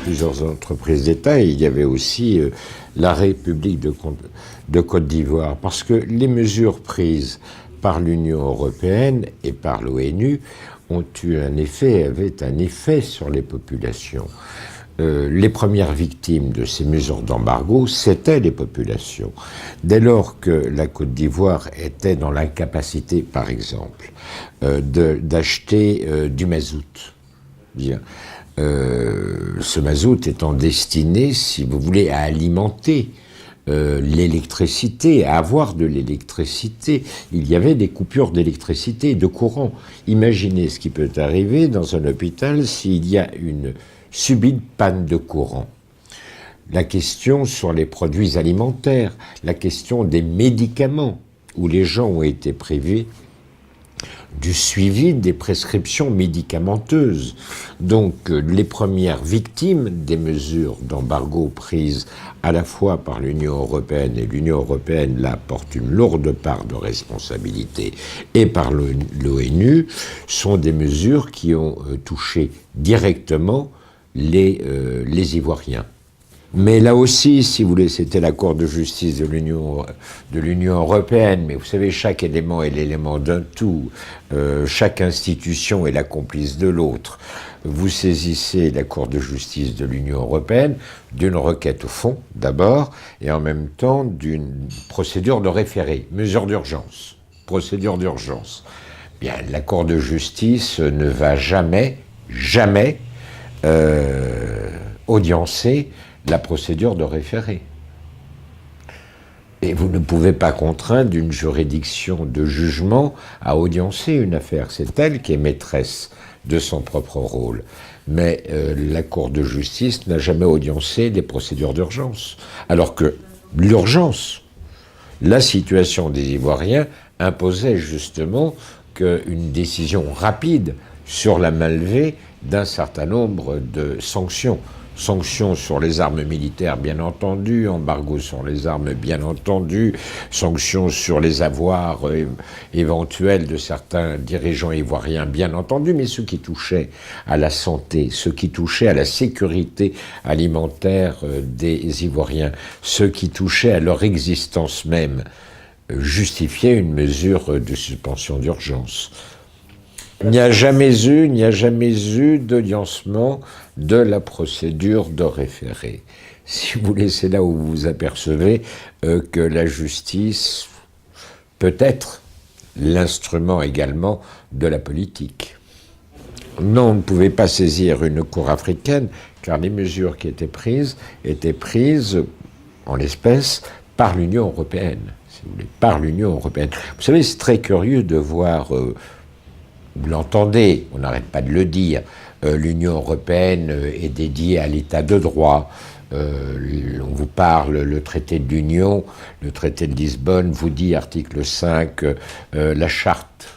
plusieurs entreprises d'État, et il y avait aussi la République de Côte d'Ivoire, parce que les mesures prises par l'Union européenne et par l'ONU avaient un effet sur les populations. Les premières victimes de ces mesures d'embargo, c'était les populations. Dès lors que la Côte d'Ivoire était dans l'incapacité, par exemple, d'acheter du mazout, bien, ce mazout étant destiné, si vous voulez, à alimenter l'électricité, à avoir de l'électricité. Il y avait des coupures d'électricité et de courant. Imaginez ce qui peut arriver dans un hôpital s'il y a une subite panne de courant. La question sur les produits alimentaires, la question des médicaments, où les gens ont été privés du suivi des prescriptions médicamenteuses. Donc les premières victimes des mesures d'embargo prises à la fois par l'Union européenne, et l'Union européenne là porte une lourde part de responsabilité, et par l'ONU, sont des mesures qui ont touché directement les Ivoiriens. Mais là aussi, si vous voulez, c'était la Cour de justice de l'Union européenne. Mais vous savez, chaque élément est l'élément d'un tout. Chaque institution est la complice de l'autre. Vous saisissez la Cour de justice de l'Union européenne d'une requête au fond, d'abord, et en même temps d'une procédure de référé, mesure d'urgence, procédure d'urgence. Bien, la Cour de justice ne va jamais audiencer la procédure de référé. Et vous ne pouvez pas contraindre une juridiction de jugement à audiencer une affaire. C'est elle qui est maîtresse de son propre rôle. Mais la Cour de justice n'a jamais audiencé les procédures d'urgence. Alors que l'urgence, la situation des Ivoiriens imposait justement qu'une décision rapide sur la main-levée d'un certain nombre de sanctions. Sanctions sur les armes militaires, bien entendu, embargo sur les armes, bien entendu, sanctions sur les avoirs éventuels de certains dirigeants ivoiriens, bien entendu, mais ce qui touchait à la santé, ce qui touchait à la sécurité alimentaire des Ivoiriens, ce qui touchait à leur existence même, justifiait une mesure de suspension d'urgence. Il n'y a jamais eu d'audiencement de la procédure de référé. Si vous voulez, c'est là où vous vous apercevez que la justice peut être l'instrument également de la politique. Non, on ne pouvait pas saisir une cour africaine, car les mesures qui étaient prises en l'espèce par l'Union européenne, si vous voulez, par l'Union européenne. Vous savez, c'est très curieux de voir... Vous l'entendez, on n'arrête pas de le dire, l'Union européenne est dédiée à l'état de droit. On vous parle, le traité de l'Union, le traité de Lisbonne vous dit, article 5, la charte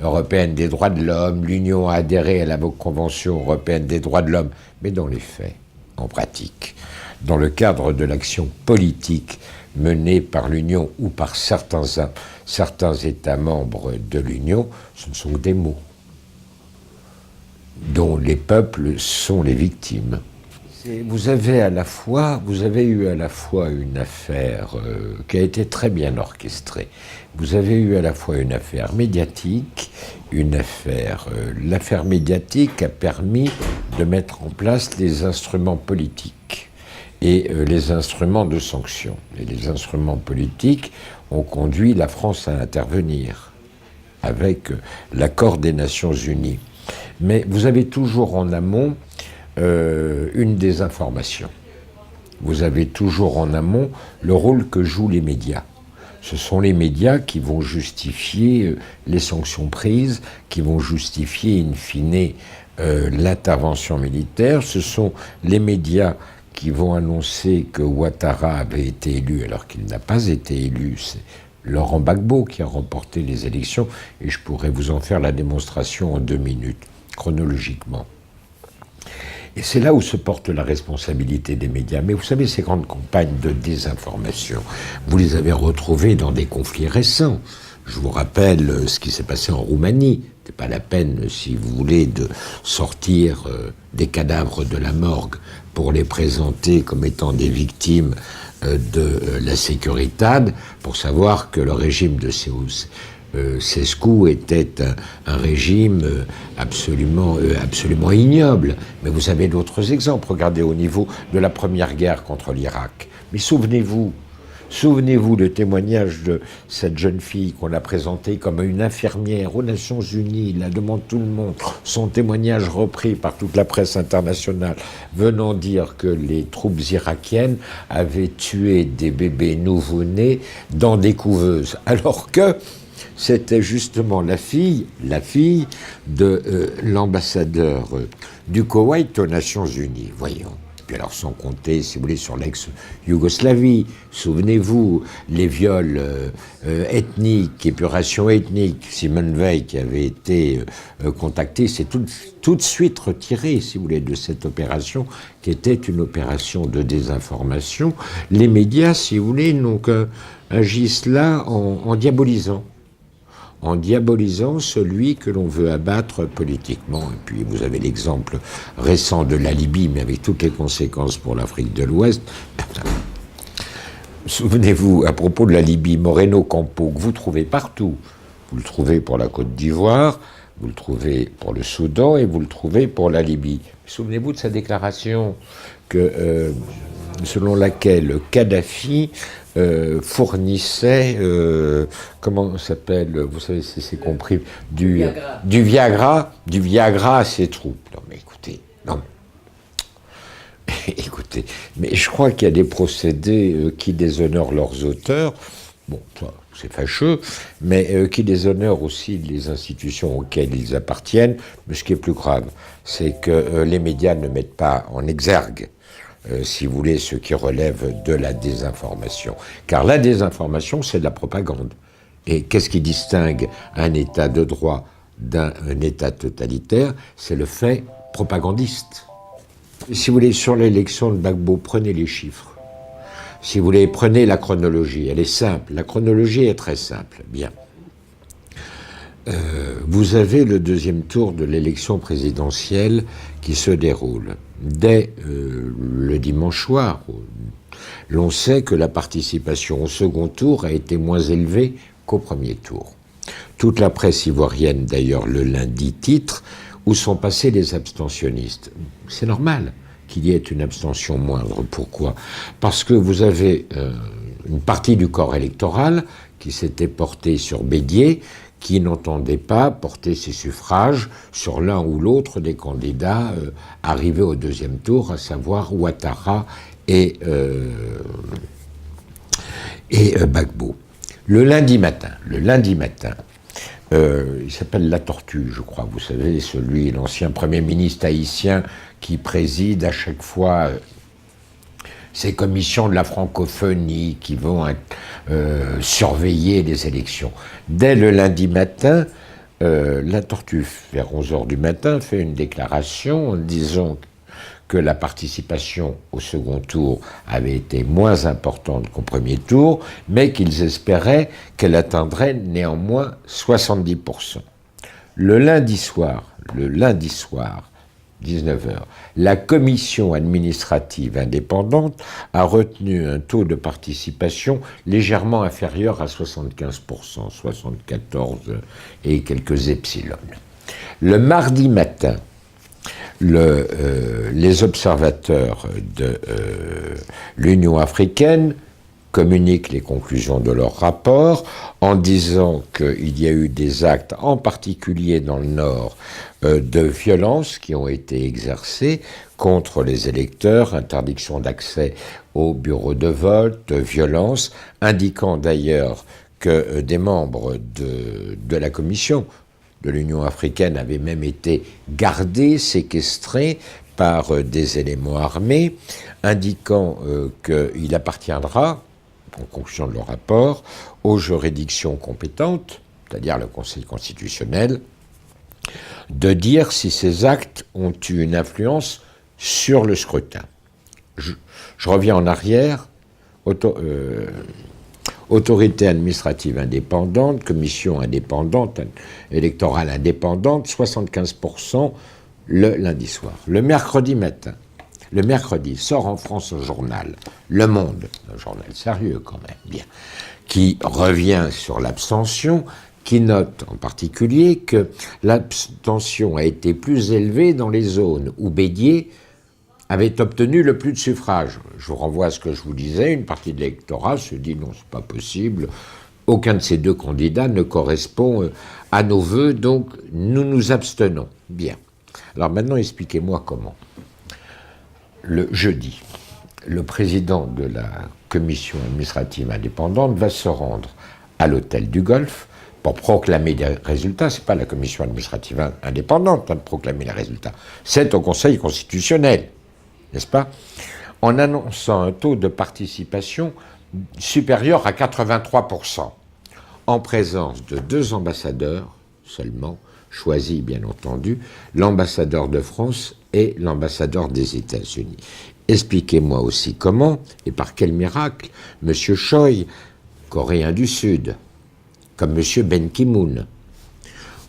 européenne des droits de l'homme, l'Union a adhéré à la Convention européenne des droits de l'homme. Mais dans les faits, en pratique, dans le cadre de l'action politique menée par l'Union ou par certains États membres de l'Union, ce ne sont que des mots dont les peuples sont les victimes. Vous avez eu à la fois une affaire qui a été très bien orchestrée. Vous avez eu à la fois une affaire médiatique, l'affaire médiatique a permis de mettre en place des instruments politiques et les instruments de sanction. Et les instruments politiques ont conduit la France à intervenir avec l'accord des Nations Unies. Mais vous avez toujours en amont une désinformation. Vous avez toujours en amont le rôle que jouent les médias. Ce sont les médias qui vont justifier les sanctions prises, qui vont justifier in fine l'intervention militaire. Ce sont les médias qui vont annoncer que Ouattara avait été élu alors qu'il n'a pas été élu. C'est Laurent Gbagbo qui a remporté les élections, et je pourrais vous en faire la démonstration en 2 minutes, chronologiquement. Et c'est là où se porte la responsabilité des médias. Mais vous savez, ces grandes campagnes de désinformation, vous les avez retrouvées dans des conflits récents. Je vous rappelle ce qui s'est passé en Roumanie, C'est pas la peine, si vous voulez, de sortir des cadavres de la morgue pour les présenter comme étant des victimes de la Securitate, pour savoir que le régime de Ceausescu était un régime absolument ignoble. Mais vous avez d'autres exemples. Regardez au niveau de la première guerre contre l'Irak. Mais souvenez-vous le témoignage de cette jeune fille qu'on a présentée comme une infirmière aux Nations Unies, là devant tout le monde, son témoignage repris par toute la presse internationale, venant dire que les troupes irakiennes avaient tué des bébés nouveau-nés dans des couveuses, alors que c'était justement la fille de l'ambassadeur du Koweït aux Nations Unies, voyons. Puis alors sans compter, si vous voulez, sur l'ex-Yougoslavie, souvenez-vous, les viols ethniques, épuration ethnique, Simone Veil qui avait été contactée, c'est tout de suite retiré, si vous voulez, de cette opération, qui était une opération de désinformation. Les médias, si vous voulez, donc, agissent là en diabolisant celui que l'on veut abattre politiquement. Et puis vous avez l'exemple récent de la Libye, mais avec toutes les conséquences pour l'Afrique de l'Ouest. Souvenez-vous, à propos de la Libye, Moreno Campo, que vous trouvez partout. Vous le trouvez pour la Côte d'Ivoire, vous le trouvez pour le Soudan et vous le trouvez pour la Libye. Souvenez-vous de sa déclaration selon laquelle Kadhafi fournissait, comment ça s'appelle, vous savez, c'est compris, du Viagra à ses troupes. Non mais écoutez, non. Écoutez, mais je crois qu'il y a des procédés qui déshonorent leurs auteurs. Bon, c'est fâcheux, mais qui déshonorent aussi les institutions auxquelles ils appartiennent. Mais ce qui est plus grave, c'est que les médias ne mettent pas en exergue si vous voulez, ce qui relève de la désinformation. Car la désinformation, c'est de la propagande. Et qu'est-ce qui distingue un État de droit d'un État totalitaire? C'est le fait propagandiste. Si vous voulez, sur l'élection de Gbagbo, prenez les chiffres. Si vous voulez, prenez la chronologie. Elle est simple. La chronologie est très simple. Bien. Vous avez le deuxième tour de l'élection présidentielle qui se déroule. Dès le dimanche soir, l'on sait que la participation au second tour a été moins élevée qu'au premier tour. Toute la presse ivoirienne, d'ailleurs, le lundi titre « Où sont passés les abstentionnistes ?» C'est normal qu'il y ait une abstention moindre. Pourquoi? Parce que vous avez une partie du corps électoral qui s'était portée sur Bédier, qui n'entendait pas porter ses suffrages sur l'un ou l'autre des candidats arrivés au deuxième tour, à savoir Ouattara et Gbagbo. Le lundi matin, il s'appelle La Tortue, je crois, vous savez, l'ancien Premier ministre haïtien qui préside à chaque fois ces commissions de la francophonie qui vont surveiller les élections. Dès le lundi matin, La Tortue, vers 11h du matin, fait une déclaration en disant que la participation au second tour avait été moins importante qu'au premier tour, mais qu'ils espéraient qu'elle atteindrait néanmoins 70%. Le lundi soir, 19h, la commission administrative indépendante a retenu un taux de participation légèrement inférieur à 75%, 74 et quelques epsilon. Le mardi matin, les observateurs de l'Union africaine communiquent les conclusions de leur rapport en disant qu'il y a eu des actes, en particulier dans le Nord, de violence qui ont été exercés contre les électeurs, interdiction d'accès aux bureaux de vote, violence, indiquant d'ailleurs que des membres de la commission de l'Union africaine avaient même été gardés, séquestrés par des éléments armés, indiquant qu'il appartiendra, en conclusion de leur rapport, aux juridictions compétentes, c'est-à-dire le Conseil constitutionnel, de dire si ces actes ont eu une influence sur le scrutin. Je reviens en arrière. autorité administrative indépendante, commission indépendante, électorale indépendante, 75% le lundi soir. Le mercredi matin, le mercredi, sort en France un journal, Le Monde, un journal sérieux quand même, bien, qui revient sur l'abstention, qui note en particulier que l'abstention a été plus élevée dans les zones où Bédier avait obtenu le plus de suffrages. Je vous renvoie à ce que je vous disais, une partie de l'électorat se dit non, c'est pas possible, aucun de ces deux candidats ne correspond à nos vœux, donc nous nous abstenons. Bien. Alors maintenant, expliquez-moi comment. Le jeudi, le président de la commission administrative indépendante va se rendre à l'hôtel du Golfe pour proclamer des résultats. Ce n'est pas la commission administrative indépendante de proclamer les résultats, c'est au Conseil constitutionnel, n'est-ce pas? En annonçant un taux de participation supérieur à 83%, en présence de 2 ambassadeurs seulement, choisis bien entendu, l'ambassadeur de France et l'ambassadeur des États-Unis. Expliquez-moi aussi comment, et par quel miracle, M. Choi, coréen du Sud, comme M. Ban Ki-moon,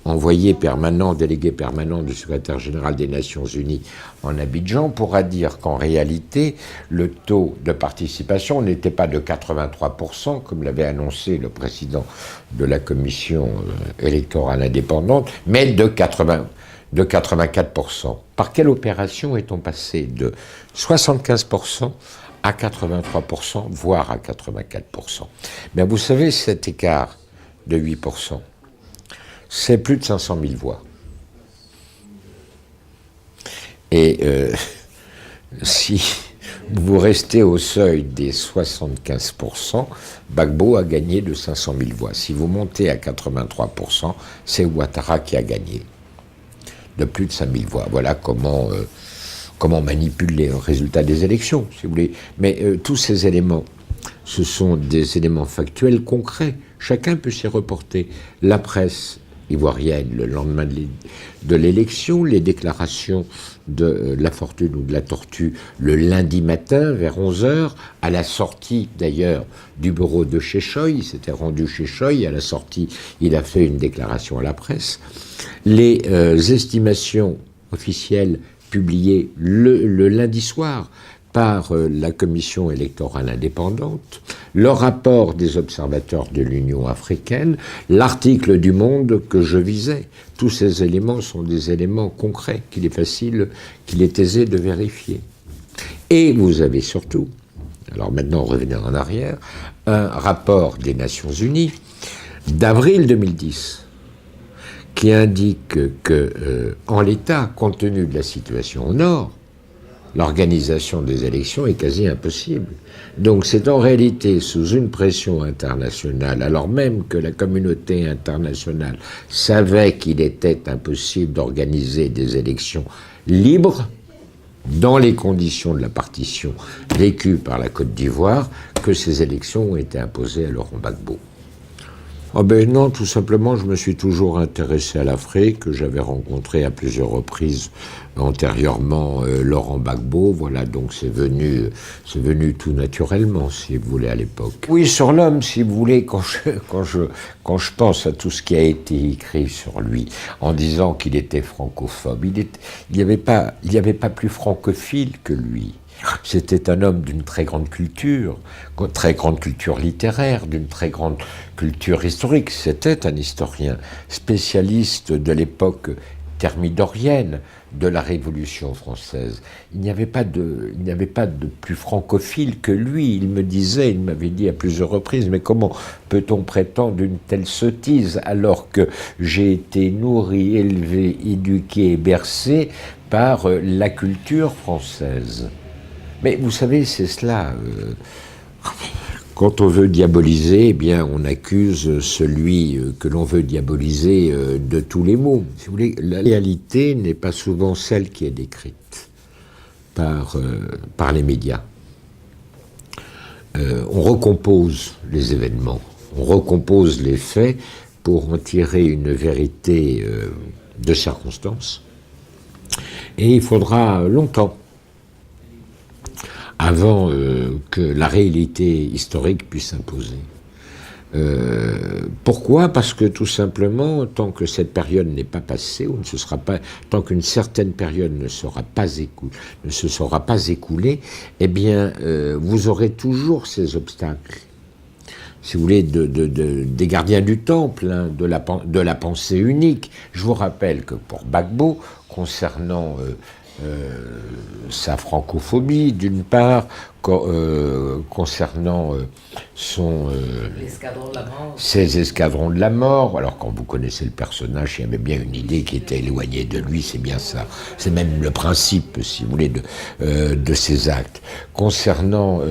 envoyé permanent, délégué permanent du secrétaire général des Nations Unies en Abidjan, pourra dire qu'en réalité, le taux de participation n'était pas de 83%, comme l'avait annoncé le président de la commission électorale indépendante, mais de 84%. Par quelle opération est-on passé de 75% à 83%, voire à 84%? Bien, vous savez, cet écart de 8%, c'est plus de 500 000 voix. Et si vous restez au seuil des 75%, Gbagbo a gagné de 500 000 voix. Si vous montez à 83%, c'est Ouattara qui a gagné de plus de 5 000 voix. Voilà comment on manipule les résultats des élections, si vous voulez. Mais tous ces éléments, ce sont des éléments factuels, concrets. Chacun peut s'y reporter. La presse ivoirienne, le lendemain de l'élection, les déclarations de La Fortune ou de La Tortue le lundi matin vers 11h, à la sortie d'ailleurs du bureau de chez Choi, il s'était rendu chez Choi, à la sortie il a fait une déclaration à la presse, les estimations officielles publiées le lundi soir par la commission électorale indépendante, le rapport des observateurs de l'Union africaine, l'article du Monde que je visais. Tous ces éléments sont des éléments concrets qu'il est aisé de vérifier. Et vous avez surtout, alors maintenant revenez en arrière, un rapport des Nations Unies d'avril 2010 qui indique que, en l'état, compte tenu de la situation au nord, l'organisation des élections est quasi impossible. Donc c'est en réalité sous une pression internationale, alors même que la communauté internationale savait qu'il était impossible d'organiser des élections libres, dans les conditions de la partition vécue par la Côte d'Ivoire, que ces élections ont été imposées à Laurent Gbagbo. Oh ben non, tout simplement, je me suis toujours intéressé à l'Afrique, que j'avais rencontré à plusieurs reprises antérieurement Laurent Gbagbo, voilà, donc c'est venu tout naturellement, si vous voulez, à l'époque. Oui, sur l'homme, si vous voulez, quand je pense à tout ce qui a été écrit sur lui, en disant qu'il était francophobe, il n'y avait pas plus francophile que lui. C'était un homme d'une très grande culture littéraire, d'une très grande culture historique. C'était un historien spécialiste de l'époque thermidorienne de la Révolution française. Il n'y avait pas de plus francophile que lui. Il m'avait dit à plusieurs reprises, mais comment peut-on prétendre une telle sottise alors que j'ai été nourri, élevé, éduqué et bercé par la culture française? Mais vous savez, c'est cela. Quand on veut diaboliser, eh bien, on accuse celui que l'on veut diaboliser de tous les maux. Si vous voulez, la réalité n'est pas souvent celle qui est décrite par les médias. On recompose les événements, on recompose les faits pour en tirer une vérité de circonstance. Et il faudra longtemps avant que la réalité historique puisse s'imposer. Pourquoi? Parce que tout simplement, tant que cette période n'est pas passée, ou ne se sera pas, tant qu'une certaine période ne se sera pas écoulée, eh bien, vous aurez toujours ces obstacles. Si vous voulez, des gardiens du temple, hein, de la pensée unique. Je vous rappelle que pour Gbagbo, concernant sa francophobie, d'une part, concernant ses escadrons de la mort, alors quand vous connaissez le personnage, il y avait bien une idée qui était éloignée de lui, c'est bien ça. C'est même le principe, si vous voulez, de ses actes. Concernant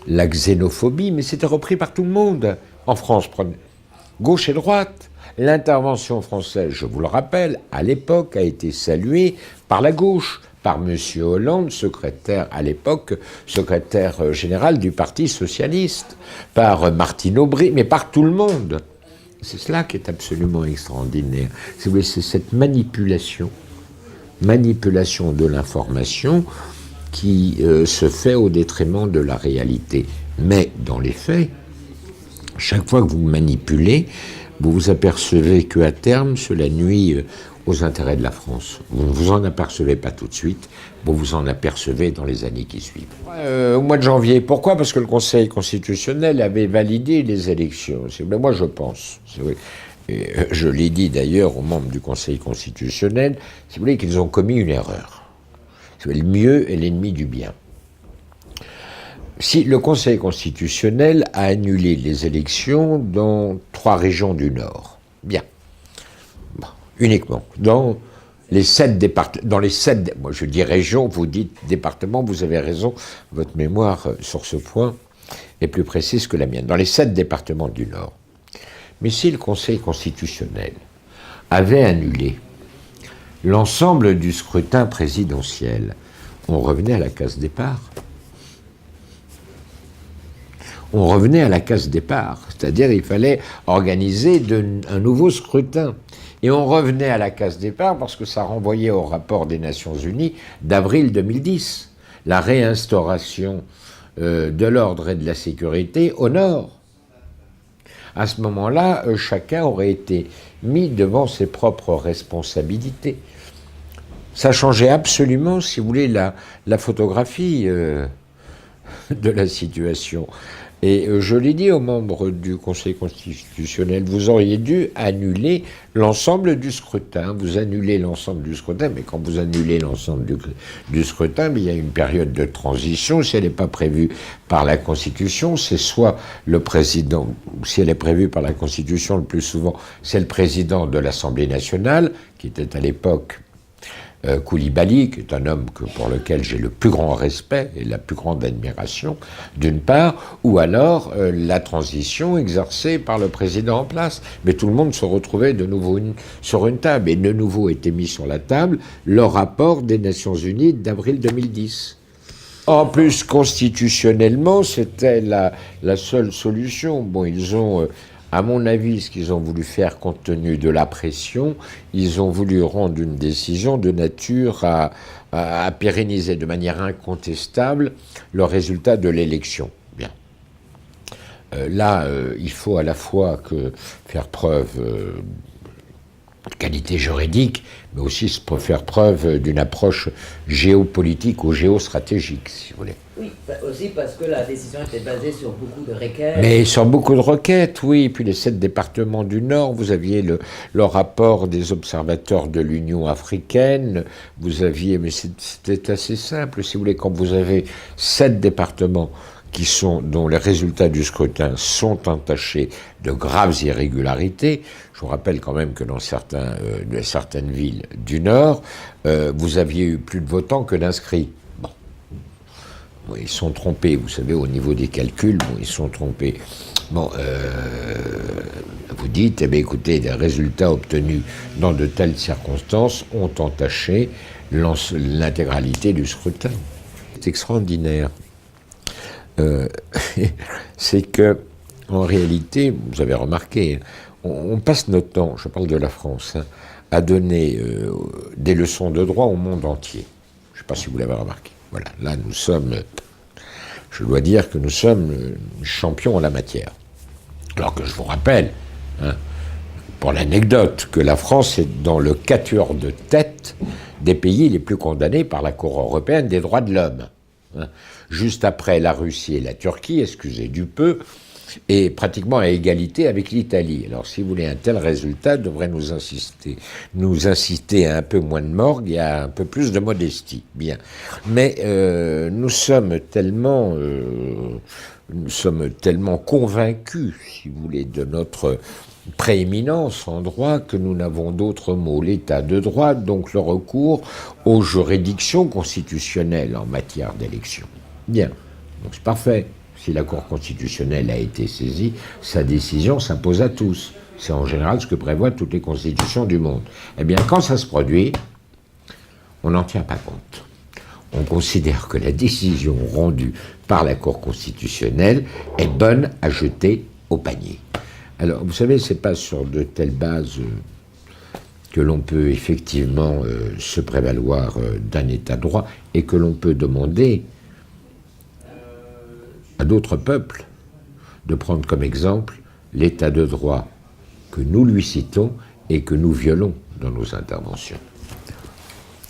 la xénophobie, mais c'était repris par tout le monde. En France, gauche et droite. L'intervention française, je vous le rappelle, à l'époque a été saluée par la gauche, par M. Hollande, secrétaire à l'époque, secrétaire général du Parti socialiste, par Martine Aubry, mais par tout le monde. C'est cela qui est absolument extraordinaire. C'est cette manipulation de l'information qui se fait au détriment de la réalité. Mais dans les faits, chaque fois que vous manipulez, vous vous apercevez qu'à terme, cela nuit aux intérêts de la France. Vous ne vous en apercevez pas tout de suite, vous vous en apercevez dans les années qui suivent. Au mois de janvier, pourquoi? Parce que le Conseil constitutionnel avait validé les élections. Moi, je pense, et je l'ai dit d'ailleurs aux membres du Conseil constitutionnel, si vous voulez, qu'ils ont commis une erreur. Le mieux est l'ennemi du bien. Si le Conseil constitutionnel a annulé les élections dans 3 régions du Nord, bien, bon, uniquement, dans les 7 départements, moi je dis régions, vous dites départements, vous avez raison, votre mémoire sur ce point est plus précise que la mienne, dans les 7 départements du Nord. Mais si le Conseil constitutionnel avait annulé l'ensemble du scrutin présidentiel, on revenait à la case départ. On revenait à la case départ, c'est-à-dire il fallait organiser un nouveau scrutin. Et on revenait à la case départ parce que ça renvoyait au rapport des Nations Unies d'avril 2010, la réinstauration de l'ordre et de la sécurité au Nord. À ce moment-là, chacun aurait été mis devant ses propres responsabilités. Ça changeait absolument, si vous voulez, la photographie de la situation. Et je l'ai dit aux membres du Conseil constitutionnel, vous auriez dû annuler l'ensemble du scrutin. Vous annulez l'ensemble du scrutin, mais quand vous annulez l'ensemble du scrutin, il y a une période de transition. Si elle n'est pas prévue par la Constitution, c'est soit le président, si elle est prévue par la Constitution, le plus souvent, c'est le président de l'Assemblée nationale, qui était à l'époque Koulibaly, qui est un homme pour lequel j'ai le plus grand respect et la plus grande admiration, d'une part, ou alors la transition exercée par le président en place. Mais tout le monde se retrouvait de nouveau sur une table, et de nouveau était mis sur la table le rapport des Nations Unies d'avril 2010. En plus, constitutionnellement, c'était la seule solution. Bon, ils ont... à mon avis, ce qu'ils ont voulu faire compte tenu de la pression, ils ont voulu rendre une décision de nature à pérenniser de manière incontestable le résultat de l'élection. Bien. Là, il faut à la fois faire preuve de qualité juridique, mais aussi faire preuve d'une approche géopolitique ou géostratégique, si vous voulez. Oui, aussi parce que la décision était basée sur beaucoup de requêtes. Mais sur beaucoup de requêtes, oui. Et puis les 7 départements du Nord, vous aviez le rapport des observateurs de l'Union africaine, vous aviez, mais c'était assez simple, si vous voulez, quand vous avez 7 départements dont les résultats du scrutin sont entachés de graves irrégularités. Je vous rappelle quand même que dans certaines villes du Nord, vous aviez eu plus de votants que d'inscrits. Bon. Bon, ils sont trompés, vous savez, au niveau des calculs, bon, ils sont trompés. Bon, vous dites, eh bien, écoutez, les résultats obtenus dans de telles circonstances ont entaché l'intégralité du scrutin. C'est extraordinaire. C'est que, en réalité, vous avez remarqué, on passe notre temps, je parle de la France, hein, à donner des leçons de droit au monde entier. Je ne sais pas si vous l'avez remarqué. Voilà, là nous sommes, je dois dire que nous sommes champions en la matière. Alors que je vous rappelle, hein, pour l'anecdote, que la France est dans le quatuor de tête des pays les plus condamnés par la Cour européenne des droits de l'homme. Hein. Juste après la Russie et la Turquie, excusez du peu, et pratiquement à égalité avec l'Italie. Alors, si vous voulez, un tel résultat devrait nous inciter à un peu moins de morgue et à un peu plus de modestie. Bien. Mais nous sommes tellement convaincus, si vous voulez, de notre prééminence en droit que nous n'avons d'autre mot. L'état de droit, donc le recours aux juridictions constitutionnelles en matière d'élection. Bien. Donc, c'est parfait. Si la Cour constitutionnelle a été saisie, sa décision s'impose à tous. C'est en général ce que prévoient toutes les constitutions du monde. Eh bien, quand ça se produit, on n'en tient pas compte. On considère que la décision rendue par la Cour constitutionnelle est bonne à jeter au panier. Alors, vous savez, c'est pas sur de telles bases que l'on peut effectivement se prévaloir d'un état de droit et que l'on peut demander à d'autres peuples de prendre comme exemple l'état de droit que nous lui citons et que nous violons dans nos interventions.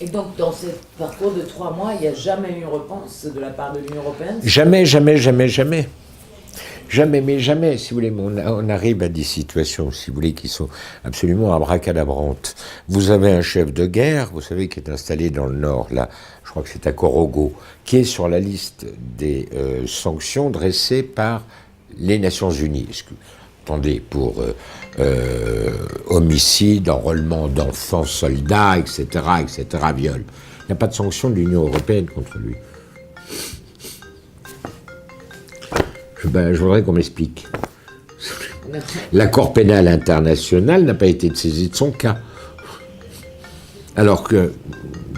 Et donc, dans ce parcours de 3 mois, il n'y a jamais eu une réponse de la part de l'Union européenne? Jamais, jamais, jamais, jamais. Jamais, mais jamais, si vous voulez, on arrive à des situations, si vous voulez, qui sont absolument abracadabrantes. Vous avez un chef de guerre, vous savez, qui est installé dans le nord, là, je crois que c'est à Korogo, qui est sur la liste des sanctions dressées par les Nations Unies. Attendez, pour homicide, enrôlement d'enfants soldats, etc., viol. Il n'y a pas de sanction de l'Union européenne contre lui. Je voudrais qu'on m'explique. La Cour pénale internationale n'a pas été saisie de son cas. Alors que,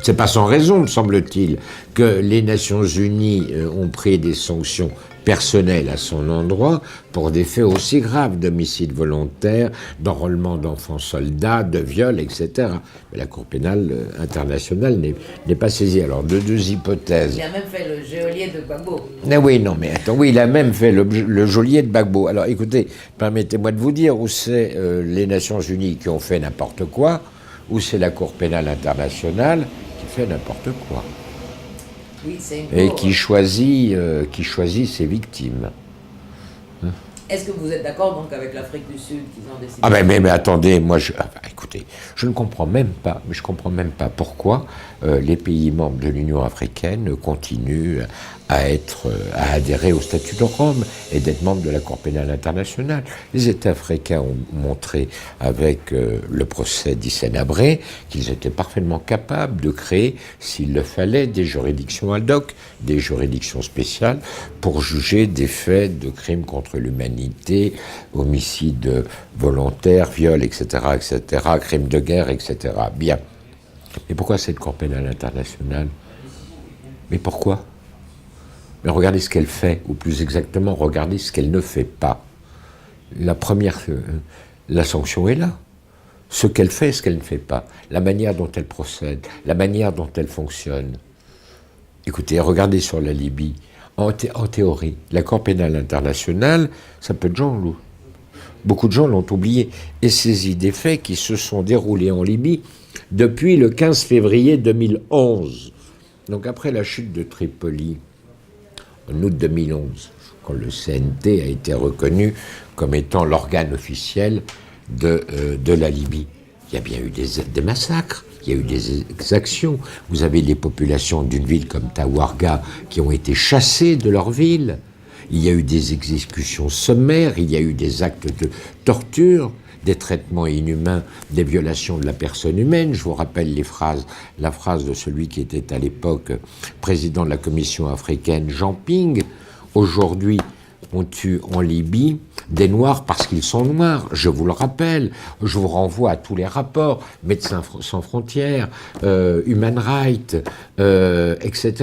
c'est pas sans raison, me semble-t-il, que les Nations Unies ont pris des sanctions personnelles à son endroit pour des faits aussi graves d'homicide volontaire, d'enrôlement d'enfants soldats, de viol, etc. Mais la Cour pénale internationale n'est pas saisie. Alors, deux hypothèses. Il a même fait le geôlier de Gbagbo. Oui, non, mais attends, oui, il a même fait le geôlier de Gbagbo. Alors, écoutez, permettez-moi de vous dire où c'est les Nations Unies qui ont fait n'importe quoi, ou c'est la Cour pénale internationale qui fait n'importe quoi. Oui, c'est une et qui choisit ses victimes. Est-ce que vous êtes d'accord donc avec l'Afrique du Sud qu'ils ont décidé? Ah mais attendez, moi écoutez, je ne comprends même pas, pourquoi les pays membres de l'Union africaine continuent à adhérer au statut de Rome et d'être membres de la Cour pénale internationale. Les États africains ont montré avec le procès d'Hissène Habré qu'ils étaient parfaitement capables de créer, s'il le fallait, des juridictions ad hoc, des juridictions spéciales pour juger des faits de crimes contre l'humanité, homicide volontaire, viol, etc., crimes de guerre, etc. Bien. Mais pourquoi cette Cour pénale internationale? Mais pourquoi? Mais regardez ce qu'elle fait, ou plus exactement, regardez ce qu'elle ne fait pas. La sanction est là. Ce qu'elle fait, ce qu'elle ne fait pas. La manière dont elle procède, la manière dont elle fonctionne. Écoutez, regardez sur la Libye. En théorie, la Cour pénale internationale, beaucoup de gens l'ont oublié, et saisit des faits qui se sont déroulés en Libye depuis le 15 février 2011. Donc après la chute de Tripoli, en août 2011, quand le CNT a été reconnu comme étant l'organe officiel de la Libye. Il y a bien eu des massacres, il y a eu des exactions. Vous avez les populations d'une ville comme Tawarga qui ont été chassées de leur ville. Il y a eu des exécutions sommaires, il y a eu des actes de torture, des traitements inhumains, des violations de la personne humaine. Je vous rappelle la phrase de celui qui était à l'époque président de la Commission africaine, Jean Ping. Aujourd'hui, on tue en Libye des Noirs parce qu'ils sont Noirs. Je vous le rappelle, je vous renvoie à tous les rapports, Médecins sans frontières, Human Rights, etc.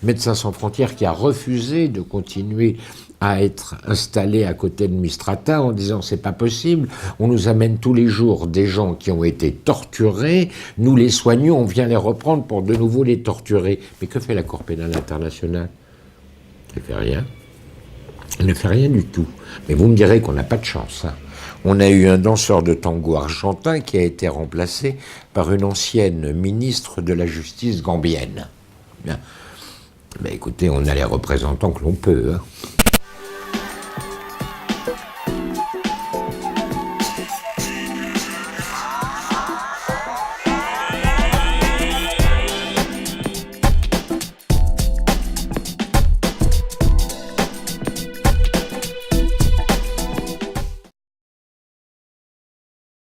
Médecins sans frontières qui a refusé de continuer à être installé à côté de Mistrata en disant c'est pas possible, on nous amène tous les jours des gens qui ont été torturés, nous les soignons, on vient les reprendre pour de nouveau les torturer. Mais que fait la Cour pénale internationale? Elle fait rien. Elle ne fait rien du tout. Mais vous me direz qu'on n'a pas de chance. Hein. On a eu un danseur de tango argentin qui a été remplacé par une ancienne ministre de la Justice gambienne. Bien. Ben écoutez, on a les représentants que l'on peut. Hein.